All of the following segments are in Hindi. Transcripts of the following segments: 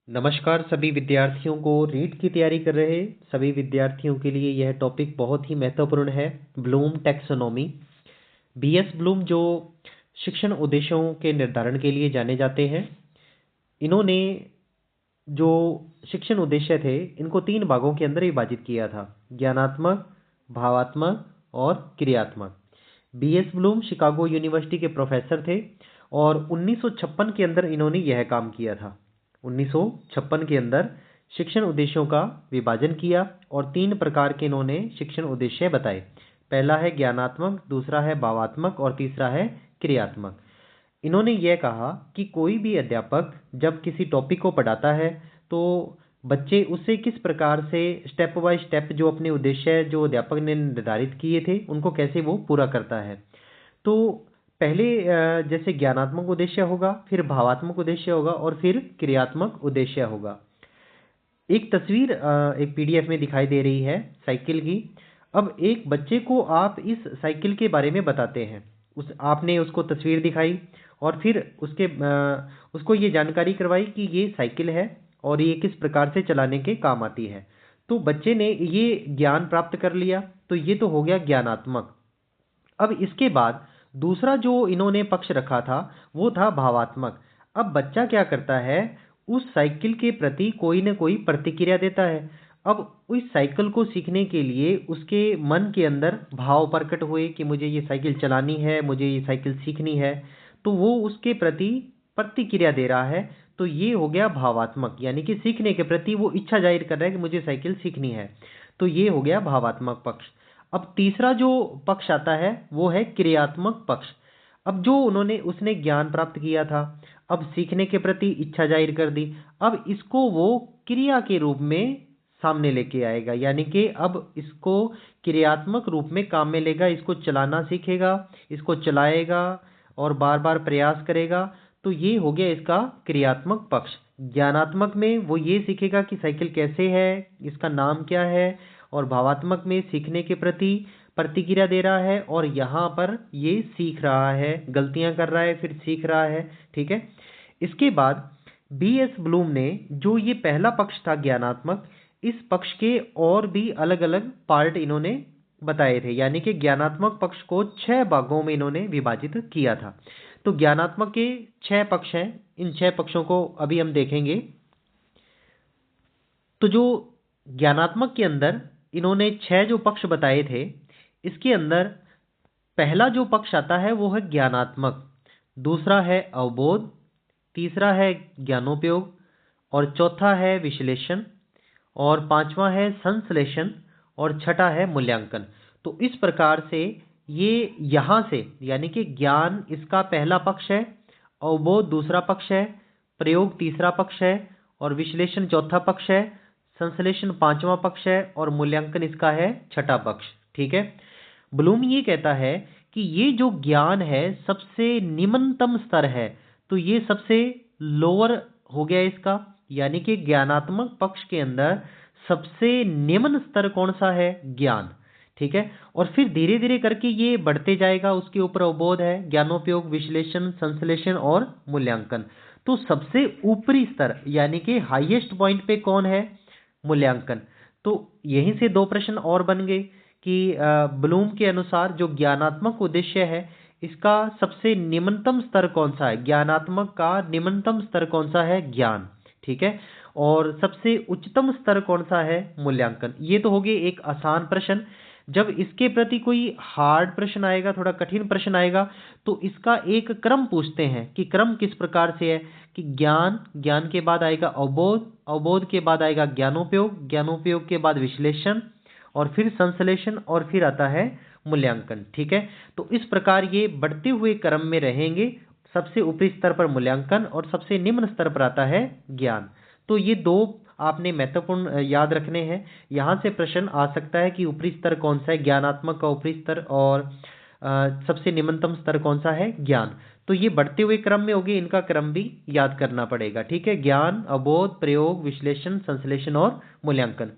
नमस्कार सभी विद्यार्थियों को। रीट की तैयारी कर रहे सभी विद्यार्थियों के लिए यह टॉपिक बहुत ही महत्वपूर्ण है। Bloom taxonomy. बीएस ब्लूम जो शिक्षण उद्देश्यों के निर्धारण के लिए जाने जाते हैं, इन्होंने जो शिक्षण उद्देश्य थे इनको 3 भागों के अंदर विभाजित किया था: ज्ञानात्मक, भावात्मक और क्रियात्मक। बीएस ब्लूम शिकागो यूनिवर्सिटी के प्रोफेसर थे और 1956 के अंदर इन्होंने यह काम किया था। 1956 के अंदर शिक्षण उद्देश्यों का विभाजन किया और 3 प्रकार के इन्होंने शिक्षण उद्देश्य बताए। पहला है ज्ञानात्मक, दूसरा है भावात्मक और तीसरा है क्रियात्मक। इन्होंने यह कहा कि कोई भी अध्यापक जब किसी टॉपिक को पढ़ाता है तो बच्चे उससे किस प्रकार से स्टेप बाय स्टेप जो अपने उद्देश्य जो अध्यापक ने निर्धारित किए थे उनको कैसे वो पूरा करता है। तो पहले जैसे ज्ञानात्मक उद्देश्य होगा, फिर भावात्मक उद्देश्य होगा और फिर क्रियात्मक उद्देश्य होगा। एक तस्वीर एक पीडीएफ में दिखाई दे रही है साइकिल की। अब एक बच्चे को आप इस साइकिल के बारे में बताते हैं, आपने उसको तस्वीर दिखाई और फिर उसको ये जानकारी करवाई कि ये साइकिल है और ये किस प्रकार से चलाने के काम आती है। तो बच्चे ने ये ज्ञान प्राप्त कर लिया, तो ये तो हो गया ज्ञानात्मक। अब इसके बाद दूसरा जो इन्होंने पक्ष रखा था वो था भावात्मक। अब बच्चा क्या करता है, उस साइकिल के प्रति कोई न कोई प्रतिक्रिया देता है। अब उस साइकिल को सीखने के लिए उसके मन के अंदर भाव प्रकट हुए कि मुझे ये साइकिल चलानी है, मुझे ये साइकिल सीखनी है, तो वो उसके प्रति प्रतिक्रिया दे रहा है। तो ये हो गया भावात्मक, यानी कि सीखने के प्रति वो इच्छा जाहिर कर रहा है कि मुझे साइकिल सीखनी है। तो ये हो गया भावात्मक पक्ष। अब तीसरा जो पक्ष आता है वो है क्रियात्मक पक्ष। अब जो उसने ज्ञान प्राप्त किया था, अब सीखने के प्रति इच्छा जाहिर कर दी, अब इसको वो क्रिया के रूप में सामने लेके आएगा, यानी कि अब इसको क्रियात्मक रूप में काम में लेगा, इसको चलाना सीखेगा, इसको चलाएगा और बार बार प्रयास करेगा। तो ये हो गया इसका क्रियात्मक पक्ष। ज्ञानात्मक में वो ये सीखेगा कि साइकिल कैसे है, इसका नाम क्या है, और भावात्मक में सीखने के प्रति प्रतिक्रिया दे रहा है और यहाँ पर ये सीख रहा है, गलतियां कर रहा है फिर सीख रहा है। ठीक है। इसके बाद बीएस ब्लूम ने जो ये पहला पक्ष था ज्ञानात्मक, इस पक्ष के और भी अलग अलग पार्ट इन्होंने बताए थे, यानी कि ज्ञानात्मक पक्ष को 6 भागों में इन्होंने विभाजित किया था। तो ज्ञानात्मक के 6 पक्ष हैं, इन 6 पक्षों को अभी हम देखेंगे। तो जो ज्ञानात्मक के अंदर इन्होंने 6 जो पक्ष बताए थे, इसके अंदर पहला जो पक्ष आता है वो है ज्ञानात्मक, दूसरा है अवबोध, तीसरा है ज्ञानोपयोग और चौथा है विश्लेषण और पांचवा है संश्लेषण और छठा है मूल्यांकन। तो इस प्रकार से ये यहाँ से, यानी कि ज्ञान इसका पहला पक्ष है, अवबोध दूसरा पक्ष है, प्रयोग तीसरा पक्ष है और विश्लेषण चौथा पक्ष है, संश्लेषण पांचवा पक्ष है और मूल्यांकन इसका है छठा पक्ष। ठीक है। ब्लूम ये कहता है कि ये जो ज्ञान है सबसे निम्नतम स्तर है, तो ये सबसे लोअर हो गया इसका, यानी कि ज्ञानात्मक पक्ष के अंदर सबसे निम्न स्तर कौन सा है, ज्ञान। ठीक है। और फिर धीरे धीरे करके ये बढ़ते जाएगा, उसके ऊपर अवबोध है, ज्ञानोपयोग, विश्लेषण, संश्लेषण और मूल्यांकन। तो सबसे ऊपरी स्तर यानी कि हाईएस्ट पॉइंट पे कौन है, मूल्यांकन। तो यहीं से 2 प्रश्न और बन गए कि ब्लूम के अनुसार जो ज्ञानात्मक उद्देश्य है इसका सबसे निम्नतम स्तर कौन सा है, ज्ञानात्मक का निम्नतम स्तर कौन सा है, ज्ञान। ठीक है। और सबसे उच्चतम स्तर कौन सा है, मूल्यांकन। ये तो हो गए एक आसान प्रश्न। जब इसके प्रति कोई हार्ड प्रश्न आएगा, थोड़ा कठिन प्रश्न आएगा, तो इसका एक क्रम पूछते हैं कि क्रम किस प्रकार से है, कि ज्ञान, ज्ञान के बाद आएगा अवबोध, अवबोध के बाद आएगा ज्ञानोपयोग, ज्ञानोपयोग के बाद विश्लेषण और फिर संश्लेषण और फिर आता है मूल्यांकन। ठीक है। तो इस प्रकार ये बढ़ते हुए क्रम में रहेंगे, सबसे ऊपरी स्तर पर मूल्यांकन और सबसे निम्न स्तर पर आता है ज्ञान। तो ये 2 आपने महत्वपूर्ण याद रखने हैं। यहाँ से प्रश्न आ सकता है कि ऊपरी स्तर कौन सा है, ज्ञानात्मक का ऊपरी स्तर, और सबसे निम्नतम स्तर कौन सा है, ज्ञान। तो ये बढ़ते हुए क्रम में होगी, इनका क्रम भी याद करना पड़ेगा। ठीक है। ज्ञान, अवबोध, प्रयोग, विश्लेषण, संश्लेषण और मूल्यांकन।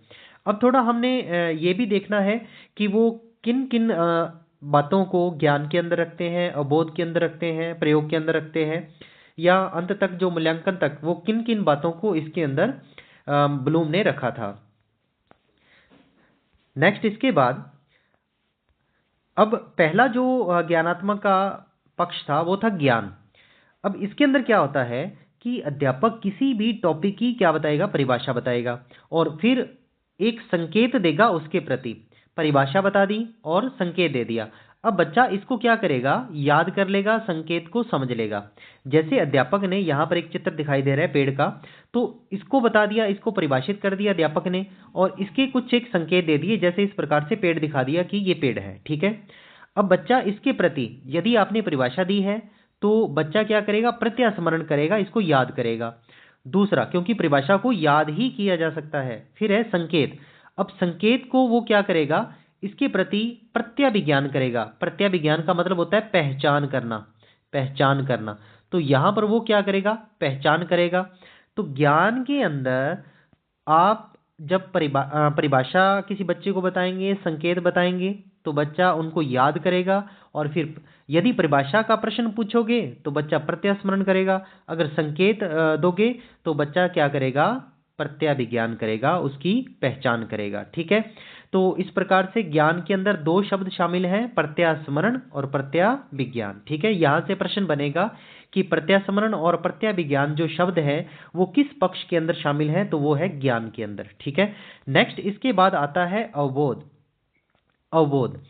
अब थोड़ा हमने ये भी देखना है कि वो किन किन बातों को ज्ञान के अंदर रखते हैं, अवबोध के अंदर रखते हैं, प्रयोग के अंदर रखते हैं। या अंत तक जो मूल्यांकन तक वो किन किन बातों को इसके अंदर ब्लूम ने रखा था। नेक्स्ट इसके बाद अब पहला जो ज्ञानात्मक का पक्ष था वो था ज्ञान। अब इसके अंदर क्या होता है कि अध्यापक किसी भी टॉपिक की क्या बताएगा, परिभाषा बताएगा और फिर एक संकेत देगा उसके प्रति। परिभाषा बता दी और संकेत दे दिया। अब बच्चा इसको क्या करेगा, याद कर लेगा, संकेत को समझ लेगा। जैसे अध्यापक ने यहाँ पर एक चित्र दिखाई दे रहा है पेड़ का, तो इसको बता दिया, इसको परिभाषित कर दिया अध्यापक ने और इसके कुछ एक संकेत दे दिए। जैसे इस प्रकार से पेड़ दिखा दिया कि ये पेड़ है, ठीक है। अब बच्चा इसके प्रति, यदि आपने परिभाषा दी है तो बच्चा क्या करेगा, प्रत्यास्मरण करेगा, इसको याद करेगा। दूसरा, क्योंकि परिभाषा को याद ही किया जा सकता है। फिर है संकेत। अब संकेत को वो क्या करेगा, इसके प्रति प्रत्याभिज्ञान करेगा। प्रत्याभिज्ञान का मतलब होता है पहचान करना, पहचान करना। तो यहां पर वो क्या करेगा, पहचान करेगा। तो ज्ञान के अंदर आप जब परिभाषा किसी बच्चे को बताएंगे, संकेत बताएंगे, तो बच्चा उनको याद करेगा और फिर यदि परिभाषा का प्रश्न पूछोगे तो बच्चा प्रत्यास्मरण करेगा। अगर संकेत दोगे तो बच्चा क्या करेगा, प्रत्याभिज्ञान करेगा, उसकी पहचान करेगा, ठीक है। तो इस प्रकार से ज्ञान के अंदर दो शब्द शामिल हैं, प्रत्यास्मरण और प्रत्याभिज्ञान, ठीक है। यहां से प्रश्न बनेगा कि प्रत्यास्मरण और प्रत्याभिज्ञान जो शब्द है वो किस पक्ष के अंदर शामिल है, तो वो है ज्ञान के अंदर, ठीक है। नेक्स्ट इसके बाद आता है अवबोध। अवबोध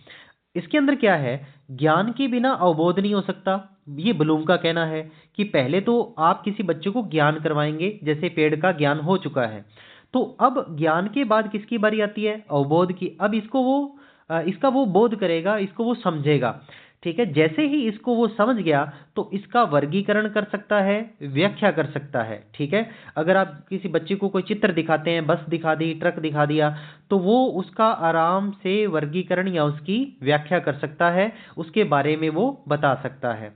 इसके अंदर क्या है, ज्ञान के बिना अवबोध नहीं हो सकता। ये ब्लूम का कहना है कि पहले तो आप किसी बच्चे को ज्ञान करवाएंगे, जैसे पेड़ का ज्ञान हो चुका है, तो अब ज्ञान के बाद किसकी बारी आती है, अवबोध की। अब इसको वो इसका वो बोध करेगा, इसको वो समझेगा, ठीक है। जैसे ही इसको वो समझ गया तो इसका वर्गीकरण कर सकता है, व्याख्या कर सकता है, ठीक है। अगर आप किसी बच्चे को कोई चित्र दिखाते हैं, बस दिखा दी, ट्रक दिखा दिया, तो वो उसका आराम से वर्गीकरण या उसकी व्याख्या कर सकता है, उसके बारे में वो बता सकता है।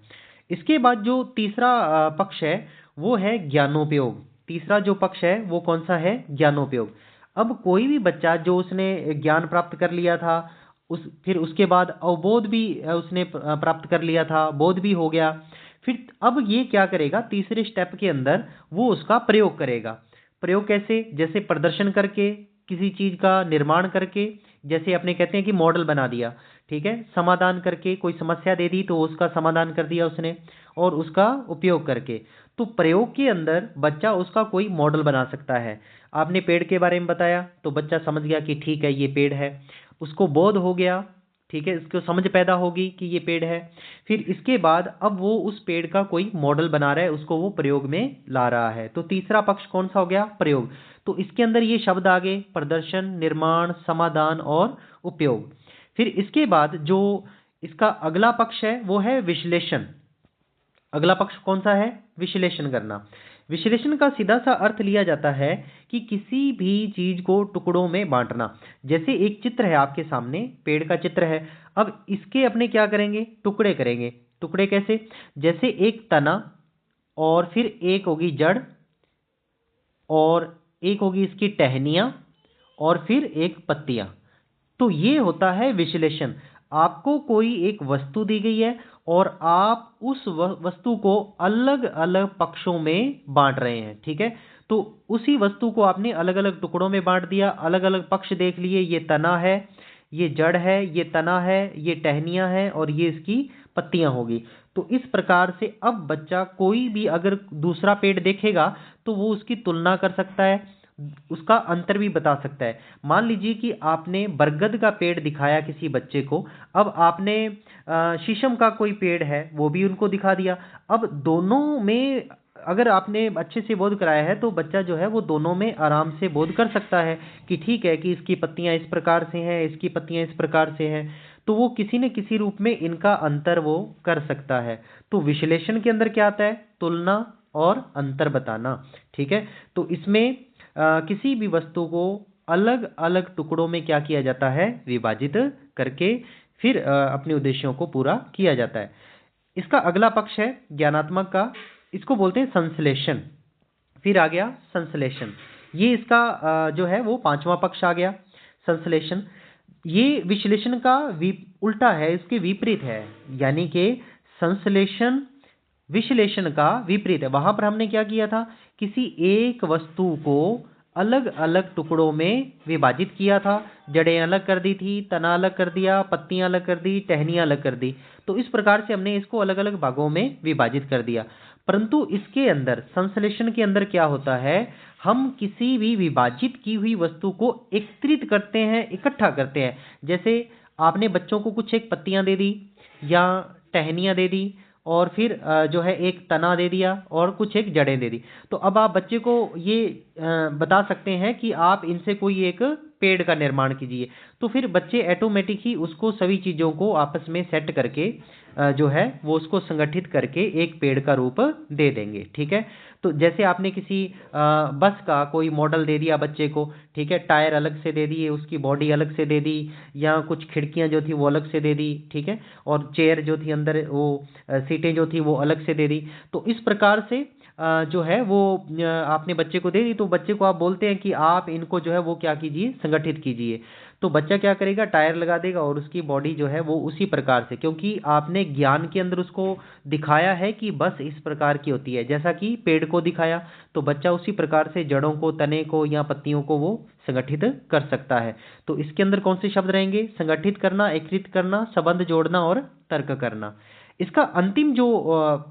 इसके बाद जो तीसरा पक्ष है वो है ज्ञानोपयोग। तीसरा जो पक्ष है वो कौन सा है, ज्ञानोपयोग। अब कोई भी बच्चा जो उसने ज्ञान प्राप्त कर लिया था, फिर उसके बाद अवबोध भी उसने प्राप्त कर लिया था, बोध भी हो गया, फिर अब ये क्या करेगा, तीसरे स्टेप के अंदर वो उसका प्रयोग करेगा। प्रयोग कैसे, जैसे प्रदर्शन करके, किसी चीज का निर्माण करके, जैसे अपने कहते हैं कि मॉडल बना दिया, ठीक है। समाधान करके, कोई समस्या दे दी तो उसका समाधान कर दिया उसने, और उसका उपयोग करके। तो प्रयोग के अंदर बच्चा उसका कोई मॉडल बना सकता है। आपने पेड़ के बारे में बताया तो बच्चा समझ गया कि ठीक है ये पेड़ है, उसको बोध हो गया, ठीक है, इसको समझ पैदा होगी कि ये पेड़ है। फिर इसके बाद अब वो उस पेड़ का कोई मॉडल बना रहा है, उसको वो प्रयोग में ला रहा है। तो तीसरा पक्ष कौन सा हो गया, प्रयोग। तो इसके अंदर ये शब्द आ गए, प्रदर्शन, निर्माण, समाधान और उपयोग। फिर इसके बाद जो इसका अगला पक्ष है वो है विश्लेषण। अगला पक्ष कौन सा है, विश्लेषण करना। विश्लेषण का सीधा सा अर्थ लिया जाता है कि किसी भी चीज को टुकड़ों में बांटना। जैसे एक चित्र है आपके सामने, पेड़ का चित्र है, अब इसके अपने क्या करेंगे, टुकड़े करेंगे। टुकड़े कैसे, जैसे एक तना और फिर एक होगी जड़ और एक होगी इसकी टहनियां और फिर एक पत्तियां। तो ये होता है विश्लेषण। आपको कोई एक वस्तु दी गई है और आप उस वस्तु को अलग अलग पक्षों में बांट रहे हैं, ठीक है। तो उसी वस्तु को आपने अलग अलग टुकड़ों में बांट दिया, अलग अलग पक्ष देख लिए, ये तना है, ये जड़ है, ये तना है, ये टहनियां हैं और ये इसकी पत्तियां होगी। तो इस प्रकार से अब बच्चा कोई भी अगर दूसरा पेड़ देखेगा तो वो उसकी तुलना कर सकता है, उसका अंतर भी बता सकता है। मान लीजिए कि आपने बरगद का पेड़ दिखाया किसी बच्चे को, अब आपने शीशम का कोई पेड़ है वो भी उनको दिखा दिया। अब दोनों में अगर आपने अच्छे से बोध कराया है तो बच्चा जो है वो दोनों में आराम से बोध कर सकता है कि ठीक है कि इसकी पत्तियां इस प्रकार से हैं, इसकी पत्तियां इस प्रकार से हैं। तो वो किसी न किसी रूप में इनका अंतर वो कर सकता है। तो विश्लेषण के अंदर क्या आता है, तुलना और अंतर बताना, ठीक है। तो इसमें किसी भी वस्तु को अलग अलग टुकड़ों में क्या किया जाता है, विभाजित करके फिर अपने उद्देश्यों को पूरा किया जाता है। इसका अगला पक्ष है ज्ञानात्मक का, इसको बोलते हैं संश्लेषण। फिर आ गया संश्लेषण, ये इसका जो है वो पांचवा पक्ष आ गया, संश्लेषण। ये विश्लेषण का उल्टा है, इसके विपरीत है। यानी कि संश्लेषण विश्लेषण का विपरीत है। वहां पर हमने क्या किया था, किसी एक वस्तु को अलग अलग टुकड़ों में विभाजित किया था, जड़ें अलग कर दी थी, तना अलग कर दिया, पत्तियां अलग कर दी, टहनियां अलग कर दी। तो इस प्रकार से हमने इसको अलग अलग भागों में विभाजित कर दिया। परंतु इसके अंदर, संश्लेषण के अंदर क्या होता है, हम किसी भी विभाजित की हुई वस्तु को एकत्रित करते हैं, इकट्ठा करते हैं। जैसे आपने बच्चों को कुछ एक पत्तियां दे दी या टहनियां दे दी और फिर जो है एक तना दे दिया और कुछ एक जड़ें दे दी। तो अब आप बच्चे को ये बता सकते हैं कि आप इनसे कोई एक पेड़ का निर्माण कीजिए। तो फिर बच्चे ऑटोमेटिक ही उसको सभी चीज़ों को आपस में सेट करके जो है वो उसको संगठित करके एक पेड़ का रूप दे देंगे। ठीक है। तो जैसे आपने किसी बस का कोई मॉडल दे दिया बच्चे को, ठीक है, टायर अलग से दे दिए, उसकी बॉडी अलग से दे दी, या कुछ खिड़कियां जो थी वो अलग से दे दी, ठीक है, और चेयर जो थी अंदर वो सीटें जो थी वो अलग से दे दी। तो इस प्रकार से जो है वो आपने बच्चे को दे दी, तो बच्चे को आप बोलते हैं कि आप इनको जो है वो क्या कीजिए, संगठित कीजिए। तो बच्चा क्या करेगा, टायर लगा देगा और उसकी बॉडी जो है वो उसी प्रकार से, क्योंकि आपने ज्ञान के अंदर उसको दिखाया है कि बस इस प्रकार की होती है, जैसा कि पेड़ को दिखाया, तो बच्चा उसी प्रकार से जड़ों को, तने को या पत्तियों को वो संगठित कर सकता है। तो इसके अंदर कौन से शब्द रहेंगे, संगठित करना, एकीकृत करना, संबंध जोड़ना और तर्क करना। इसका अंतिम जो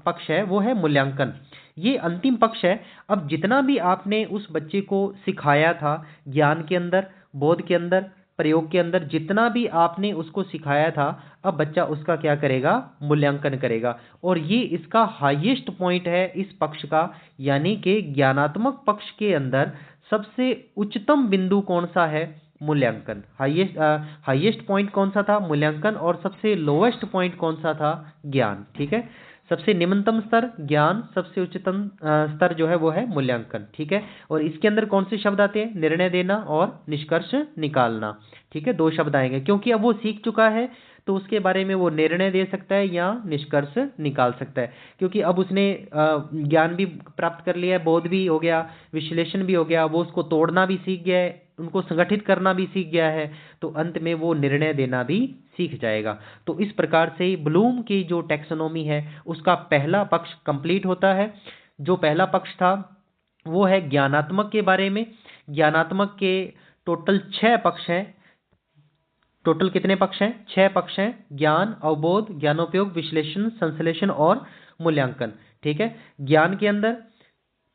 पक्ष है वो है मूल्यांकन। ये अंतिम पक्ष है। अब जितना भी आपने उस बच्चे को सिखाया था, ज्ञान के अंदर, बोध के अंदर, प्रयोग के अंदर जितना भी आपने उसको सिखाया था, अब बच्चा उसका क्या करेगा, मूल्यांकन करेगा। और ये इसका हाईएस्ट पॉइंट है इस पक्ष का, यानी कि ज्ञानात्मक पक्ष के अंदर सबसे उच्चतम बिंदु कौन सा है, मूल्यांकन। हाईएस्ट पॉइंट कौन सा था, मूल्यांकन, और सबसे लोएस्ट पॉइंट कौन सा था, ज्ञान। ठीक है। सबसे निम्नतम स्तर ज्ञान, सबसे उच्चतम स्तर जो है वो है मूल्यांकन। ठीक है। और इसके अंदर कौन से शब्द आते हैं, निर्णय देना और निष्कर्ष निकालना। ठीक है, दो शब्द आएंगे, क्योंकि अब वो सीख चुका है तो उसके बारे में वो निर्णय दे सकता है या निष्कर्ष निकाल सकता है, क्योंकि अब उसने ज्ञान भी प्राप्त कर लिया है, बोध भी हो गया, विश्लेषण भी हो गया, वो उसको तोड़ना भी सीख गया है, उनको संगठित करना भी सीख गया है, तो अंत में वो निर्णय देना भी सीख जाएगा। तो इस प्रकार से ब्लूम की जो टैक्सोनॉमी है उसका पहला पक्ष कंप्लीट होता है। जो पहला पक्ष था वो है ज्ञानात्मक के बारे में। ज्ञानात्मक के टोटल 6 पक्ष हैं। टोटल कितने पक्ष हैं, 6 पक्ष हैं, ज्ञान, अवबोध, ज्ञानोपयोग, विश्लेषण, संश्लेषण और मूल्यांकन। ठीक है। ज्ञान के अंदर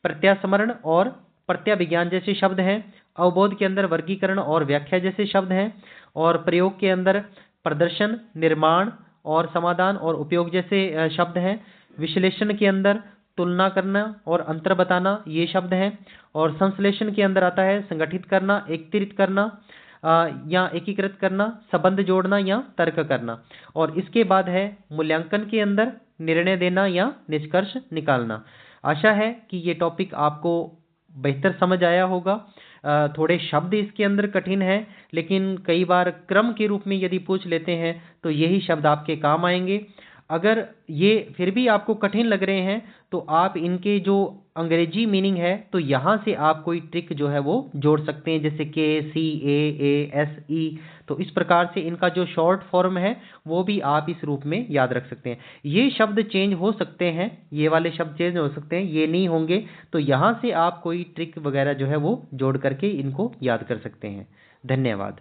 प्रत्यास्मरण और प्रत्याभिज्ञान जैसे शब्द हैं, अवबोध के अंदर वर्गीकरण और व्याख्या जैसे शब्द हैं, और प्रयोग के अंदर प्रदर्शन, निर्माण और समाधान और उपयोग जैसे शब्द हैं। विश्लेषण के अंदर तुलना करना और अंतर बताना ये शब्द हैं, और संश्लेषण के अंदर आता है संगठित करना, एकत्रित करना या एकीकृत करना, संबंध जोड़ना या तर्क करना। और इसके बाद है मूल्यांकन के अंदर निर्णय देना या निष्कर्ष निकालना। आशा है कि ये टॉपिक आपको बेहतर समझ आया होगा। थोड़े शब्द इसके अंदर कठिन हैं, लेकिन कई बार क्रम के रूप में यदि पूछ लेते हैं तो यही शब्द आपके काम आएंगे। अगर ये फिर भी आपको कठिन लग रहे हैं तो आप इनके जो अंग्रेजी मीनिंग है तो यहाँ से आप कोई ट्रिक जो है वो जोड़ सकते हैं, जैसे KCAASE। तो इस प्रकार से इनका जो शॉर्ट फॉर्म है वो भी आप इस रूप में याद रख सकते हैं। ये शब्द चेंज हो सकते हैं, ये वाले शब्द चेंज हो सकते हैं, ये नहीं होंगे, तो यहाँ से आप कोई ट्रिक वगैरह जो है वो जोड़ करके इनको याद कर सकते हैं। धन्यवाद।